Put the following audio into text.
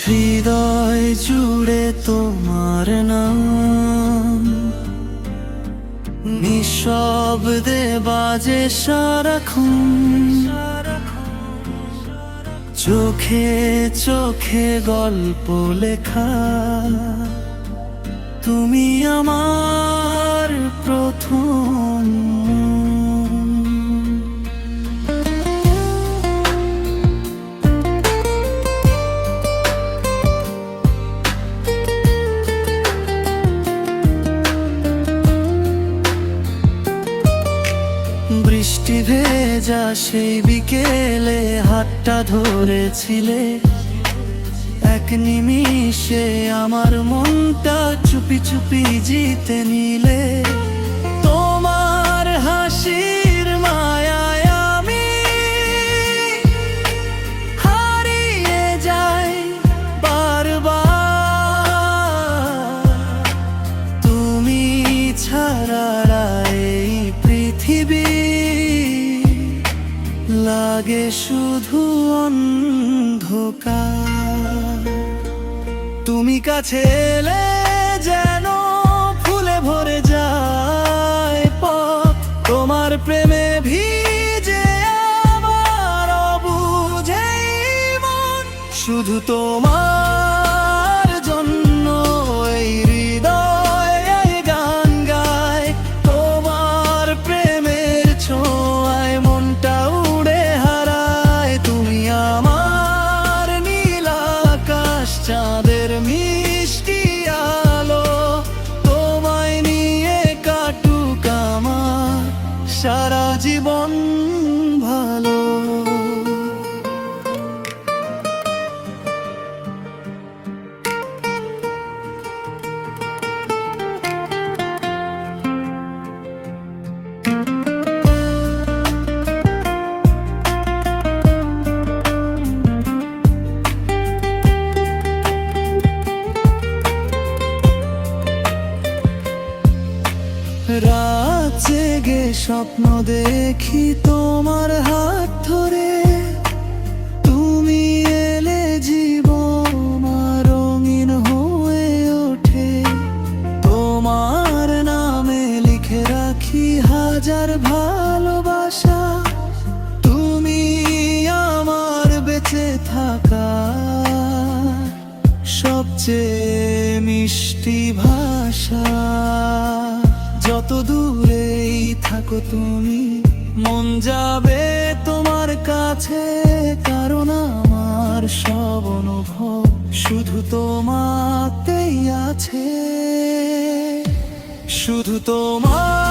হৃদয় জুড়ে তোমার নাম নিঃশব্দে বাজে সারাক্ষণ, চোখে চোখে গল্প লেখা। তুমি আমার প্রথম। বৃষ্টি ভেজা সেই বিকেলে হাতটা ধরেছিলে, এক নিমিষে আমার মনটা চুপি চুপি জিতে নিলে। তোমার হাসির মায়ায় আমি হারিয়ে যাই বারবার। তুমি ছাড়া এই পৃথিবী লাগে শুধু অন্ধকার। তুমি কাছে এলে যেন ফুলে ভরে যায় পথ, তোমার প্রেমে ভিজে আমার অবুঝেই মন। শুধু তোমার জন্য এই হৃদয় এই গান গায়, তোমার প্রেমের ছোঁয়ায় মনটা উড়ে হারায়। তুমি আমার নীল আকাশ চাঁদের মিষ্টি আলো, তোমায় নিয়ে কাটুক আমার সারা জীবন ভালো। রাত জেগে স্বপ্ন দেখি তোমার হাত ধরে, তুমি এলে জীবন রঙিন হয়ে ওঠে। তোমার নামে লিখে রাখি হাজার ভালোবাসা, তুমি আমার বেঁচে থাকা সবচেয়ে মিষ্টি ভাষা। যত দূরেই থাকো তুমি, মন যাবে তোমার কাছে, কারণ আমার সব অনুভব শুধু তোমাতেই আছে, শুধু তোমার।